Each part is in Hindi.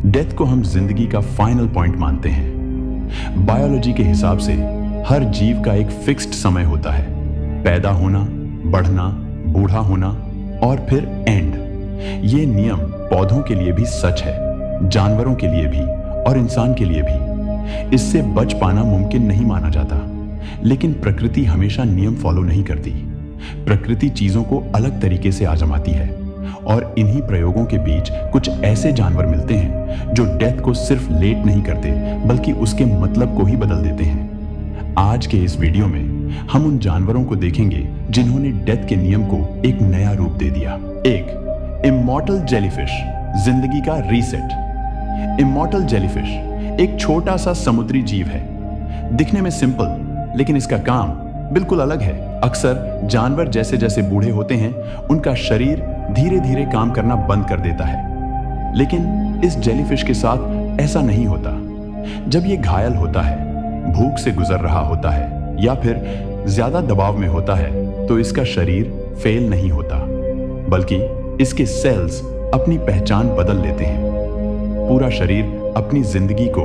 डेथ को हम जिंदगी का फाइनल पॉइंट मानते हैं। बायोलॉजी के हिसाब से हर जीव का एक फिक्स्ड समय होता है, पैदा होना, बढ़ना, बूढ़ा होना और फिर एंड। ये नियम पौधों के लिए भी सच है, जानवरों के लिए भी और इंसान के लिए भी। इससे बच पाना मुमकिन नहीं माना जाता, लेकिन प्रकृति हमेशा नियम फॉलो नहीं करती। प्रकृति चीजों को अलग तरीके से आजमाती है और इन्हीं प्रयोगों के बीच कुछ ऐसे जानवर मिलते हैं जो डेथ को सिर्फ लेट नहीं करते बल्कि उसके मतलब को ही बदल देते हैं। आज के इस वीडियो में हम उन जानवरों को देखेंगे जिन्होंने डेथ के नियम को एक नया रूप दे दिया। एक, इमॉर्टल जेलीफिश, जिंदगी का रीसेट। इमॉर्टल जेलीफिश एक छोटा सा समुद्री जीव है। दिखने में सिंपल, लेकिन इसका काम बिल्कुल अलग है। अक्सर जानवर जैसे जैसे बूढ़े होते हैं, उनका शरीर धीरे धीरे काम करना बंद कर देता है, लेकिन इस जेलीफिश के साथ ऐसा नहीं होता। जब ये घायल होता है, भूख से गुजर रहा होता है या फिर ज्यादा दबाव में होता है, तो इसका शरीर फेल नहीं होता, बल्कि इसके सेल्स अपनी पहचान बदल लेते हैं। पूरा शरीर अपनी जिंदगी को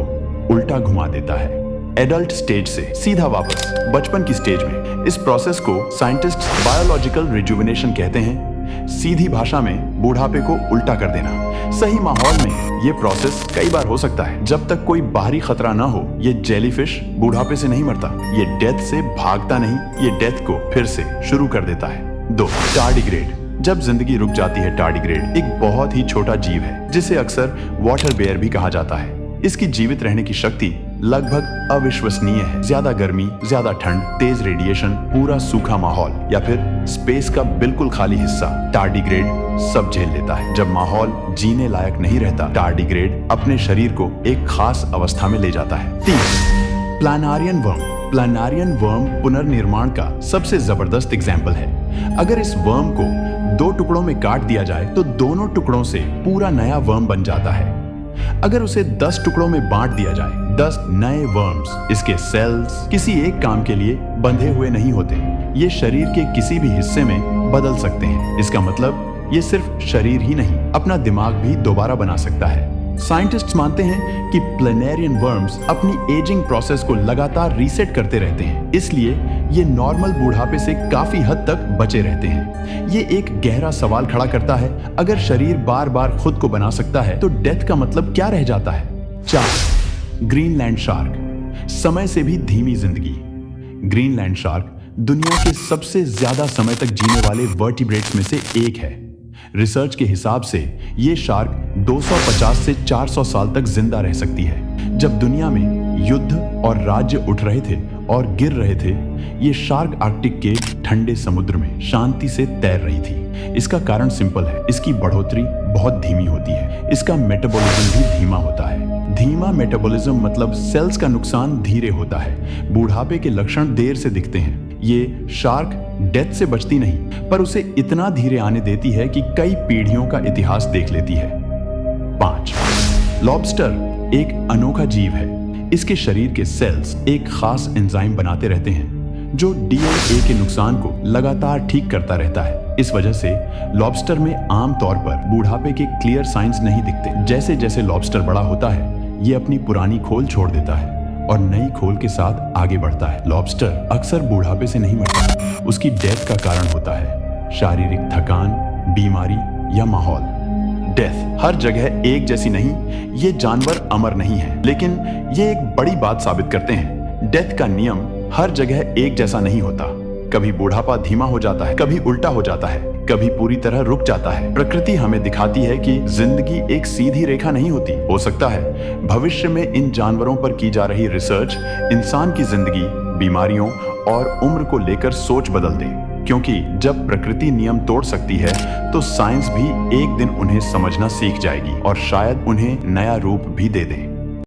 उल्टा घुमा देता है, एडल्ट स्टेज से सीधा वापस बचपन की स्टेज में। इस प्रोसेस को साइंटिस्ट बायोलॉजिकल रिजुविनेशन कहते हैं। सीधी भाषा में बूढ़ापे को उल्टा कर देना। सही माहौल में ये प्रोसेस कई बार हो सकता है। जब तक कोई बाहरी खतरा ना हो, ये जेलीफिश बूढ़ापे से नहीं मरता। ये डेथ से भागता नहीं, ये डेथ को फिर से शुरू कर देता है। 2, टार्डिग्रेड। जब जिंदगी रुक जाती है, टार्डिग्रेड एक बहुत ही छोटा जीव है जिसे अक्सर वाटर बेयर भी कहा जाता है। इसकी जीवित रहने की शक्ति लगभग अविश्वसनीय है। ज्यादा गर्मी, ज्यादा ठंड, तेज रेडिएशन, पूरा सूखा माहौल या फिर स्पेस का बिल्कुल खाली हिस्सा, टार्डिग्रेड सब झेल लेता है। जब माहौल जीने लायक नहीं रहता, टार्डिग्रेड अपने शरीर को एक खास अवस्था में ले जाता है। 3, प्लानारियन वर्म। प्लानारियन वर्म पुनर्निर्माण का सबसे जबरदस्त एग्जाम्पल है। अगर इस वर्म को 2 टुकड़ों में काट दिया जाए तो दोनों टुकड़ों से पूरा नया वर्म बन जाता है। अगर उसे 10 टुकड़ों में बांट दिया जाए, 10 नए वर्म्स। इसके सेल्स किसी एक काम के लिए बंधे हुए नहीं होते, ये शरीर के किसी भी हिस्से में बदल सकते हैं। इसका मतलब ये सिर्फ शरीर ही नहीं, अपना दिमाग भी दोबारा बना सकता है। साइंटिस्ट्स मानते हैं कि प्लानेरियन वर्म्स अपनी एजिंग प्रोसेस को लगातार रीसेट करते रहते हैं, इसलिए ये नॉर्मल बूढ़ापे से काफी हद तक बचे रहते हैं। ये एक गहरा सवाल खड़ा करता है, अगर शरीर बार बार खुद को बना सकता है तो डेथ का मतलब क्या रह जाता है। 4, ग्रीनलैंड शार्क, समय से भी धीमी जिंदगी। ग्रीनलैंड शार्क दुनिया के सबसे ज्यादा समय तक जीने वाले वर्टिब्रेट्स में से एक है। रिसर्च के हिसाब से ये शार्क 250 से 400 साल तक जिंदा रह सकती है। जब दुनिया में युद्ध और राज्य उठ रहे थे और गिर रहे थे, ये शार्क आर्कटिक के ठंडे समुद्र में शांति से तैर रही थी। इसका कारण सिंपल है, इसकी बढ़ोतरी बहुत धीमी होती है। इसका मेटाबॉलिज्म भी धीमा होता है। धीमा मेटाबॉलिज्म मतलब सेल्स का नुकसान धीरे होता है। बूढ़ापे के लक्षण देर से दिखते हैं। ये शार्क डेथ से बचती नहीं, पर उसे इतना धीरे आने देती है कि कई पीढ़ियों का इतिहास देख लेती है। 5, लॉबस्टर एक अनोखा जीव है। इसके शरीर के सेल्स एक खास एंजाइम बनाते रहते हैं जो डीएनए के नुकसान को लगातार ठीक करता रहता है। इस वजह से लॉबस्टर में आमतौर पर बूढ़ापे के क्लियर साइंस नहीं दिखते। जैसे जैसे लॉबस्टर बड़ा होता है, ये अपनी पुरानी खोल छोड़ देता है और नई खोल के साथ आगे बढ़ता है। लॉबस्टर अक्सर बूढ़ापे से नहीं मरता, उसकी डेथ का कारण होता है शारीरिक थकान, बीमारी या माहौल। डेथ हर जगह एक जैसी नहीं, ये जानवर अमर नहीं है, लेकिन ये एक बड़ी बात साबित करते हैं। डेथ का नियम हर जगह एक जैसा नहीं होता। कभी बूढ़ापा धीमा हो जाता है, कभी उल्टा हो जाता है, कभी पूरी तरह रुक जाता है। प्रकृति हमें दिखाती है कि जिंदगी एक सीधी रेखा नहीं होती। हो सकता है भविष्य में इन जानवरों पर की जा रही रिसर्च इंसान की जिंदगी, बीमारियों और उम्र को लेकर सोच बदल दे, क्योंकि जब प्रकृति नियम तोड़ सकती है तो साइंस भी एक दिन उन्हें समझना सीख जाएगी और शायद उन्हें नया रूप भी दे दे।